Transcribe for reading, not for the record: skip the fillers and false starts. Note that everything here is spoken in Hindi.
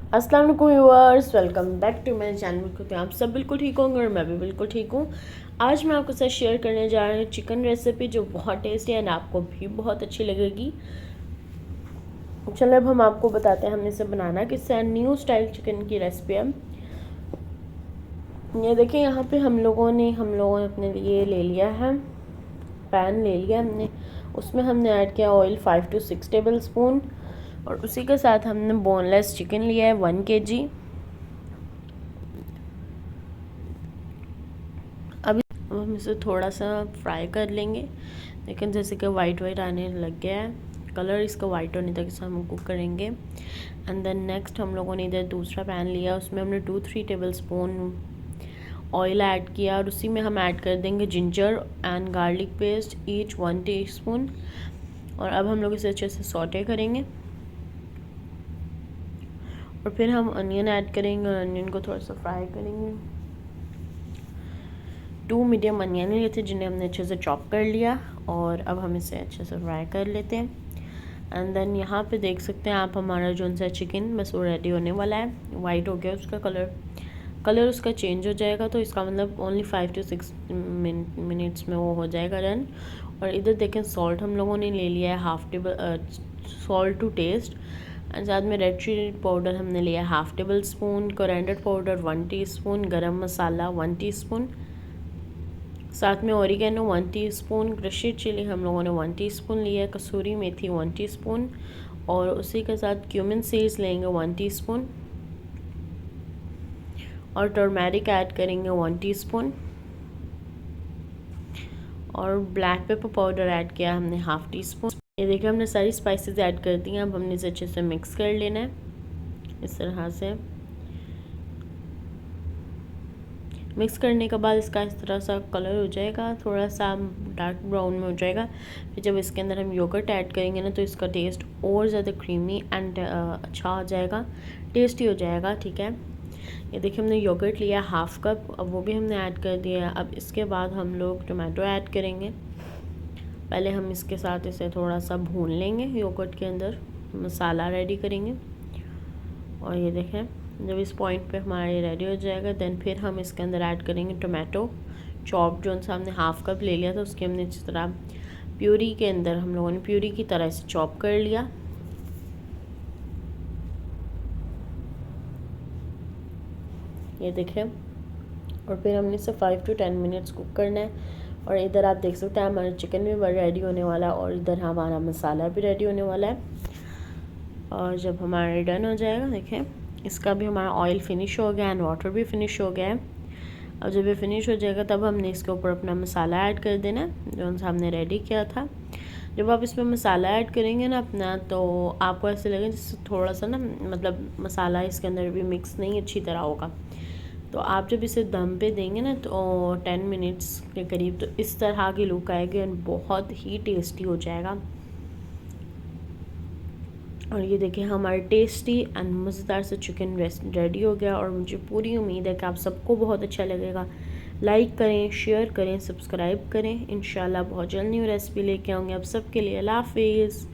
अस्सलाम वालेकुम viewers, welcome back to my channel. को आप सब बिल्कुल ठीक होंगे और मैं भी बिल्कुल ठीक हूँ। आज मैं आपके साथ शेयर करने जा रही हूँ चिकन रेसिपी जो बहुत टेस्टी है एंड आपको भी बहुत अच्छी लगेगी। चलो अब हम आपको बताते हैं हमने इसे बनाना किससे है। न्यू स्टाइल चिकन की रेसिपी है। ये देखिए यहाँ पे हम लोगों ने अपने लिए ले लिया है, पैन ले लिया हमने, उसमें हमने ऐड किया ऑयल 5 to 6 टेबल स्पून और उसी के साथ हमने बोनलेस चिकन लिया है 1 kg। अब हम इसे थोड़ा सा फ्राई कर लेंगे, लेकिन जैसे कि वाइट आने लग गया है, कलर इसका वाइट होने तक इसे हम कुक करेंगे। एंड देन नेक्स्ट हम लोगों ने इधर दूसरा पैन लिया, उसमें हमने 2-3 टेबल स्पून ऑयल ऐड किया और उसी में हम ऐड कर देंगे ginger and garlic paste each 1 teaspoon. और अब हम लोग इसे अच्छे से सौटे करेंगे और फिर हम अनियन ऐड करेंगे और अनियन को थोड़ा सा फ्राई करेंगे। 2 मीडियम अनियन लिए थे जिन्हें हमने अच्छे से चॉप कर लिया और अब हम इसे अच्छे से फ्राई कर लेते हैं। एंड देन यहाँ पे देख सकते हैं आप हमारा जो सा चिकन बस वो रेडी होने वाला है। वाइट हो गया उसका कलर उसका चेंज हो जाएगा, तो इसका मतलब ओनली 5 to 6 मिनट्स में वो हो जाएगा डन। और इधर देखें सॉल्ट हम लोगों ने ले लिया है half table salt to taste. And साथ में रेड चिली पाउडर हमने लिया है half table spoon, coriander powder 1 teaspoon, garam masala 1 teaspoon, साथ में ओरिगेनो 1 टीस्पून, क्रश्ड चिली हम लोगों ने 1 टीस्पून लिया है, कसूरी मेथी 1 टीस्पून और उसी के साथ क्यूमिन सीड्स लेंगे 1 टीस्पून और टर्मेरिक ऐड करेंगे 1 टीस्पून और ब्लैक पेपर पाउडर ऐड किया हमने हाफ टीस्पून। ये देखिए हमने सारी स्पाइसेस ऐड कर दी हैं। अब हमने इसे अच्छे से मिक्स कर लेना है इस तरह से। मिक्स करने के बाद इसका इस तरह सा कलर हो जाएगा, थोड़ा सा डार्क ब्राउन में हो जाएगा। फिर जब इसके अंदर हम योगर्ट ऐड करेंगे ना, तो इसका टेस्ट और ज़्यादा क्रीमी एंड अच्छा हो जाएगा, टेस्टी हो जाएगा। ठीक है, ये देखिए हमने योगर्ट लिया हाफ कप, अब वो भी हमने ऐड कर दिया है। अब इसके बाद हम लोग टोमेटो ऐड करेंगे। पहले हम इसके साथ इसे थोड़ा सा भून लेंगे, योगर्ट के अंदर मसाला रेडी करेंगे। और ये देखें जब इस पॉइंट पे हमारा ये रेडी हो जाएगा, देन फिर हम इसके अंदर ऐड करेंगे टोमेटो चॉप, जो सा हमने हाफ कप ले लिया था उसके हमने इस तरह प्यूरी के अंदर हम लोगों ने प्यूरी की तरह इसे चॉप कर लिया। ये देखें, और फिर हमने इसे 5 to 10 मिनट्स कुक करना है। और इधर आप देख सकते हैं हमारा चिकन भी रेडी होने वाला है और इधर हमारा मसाला भी रेडी होने वाला है। और जब हमारा डन हो जाएगा, देखें इसका भी हमारा ऑयल फिनिश हो गया एंड वाटर भी फिनिश हो गया है। अब जब ये फिनिश हो जाएगा तब हमने इसके ऊपर अपना मसाला ऐड कर देना जो हमने रेडी किया था। जब आप इसमें मसाला ऐड करेंगे ना अपना, तो आपको ऐसे लगेगा जैसे थोड़ा सा ना, मतलब मसाला इसके अंदर भी मिक्स नहीं अच्छी तरह होगा। तो आप जब इसे दम पे देंगे ना, तो 10 मिनट्स के करीब, तो इस तरह की लुक आएगी और बहुत ही टेस्टी हो जाएगा। और ये देखिए हमारा टेस्टी एंड मज़ेदार से चिकन रेडी हो गया और मुझे पूरी उम्मीद है कि आप सबको बहुत अच्छा लगेगा। लाइक करें, शेयर करें, सब्सक्राइब करें। इंशाल्लाह बहुत जल्द न्यू रेसिपी लेके आऊँगी आप सबके लिए। अल्लाह हाफिज़।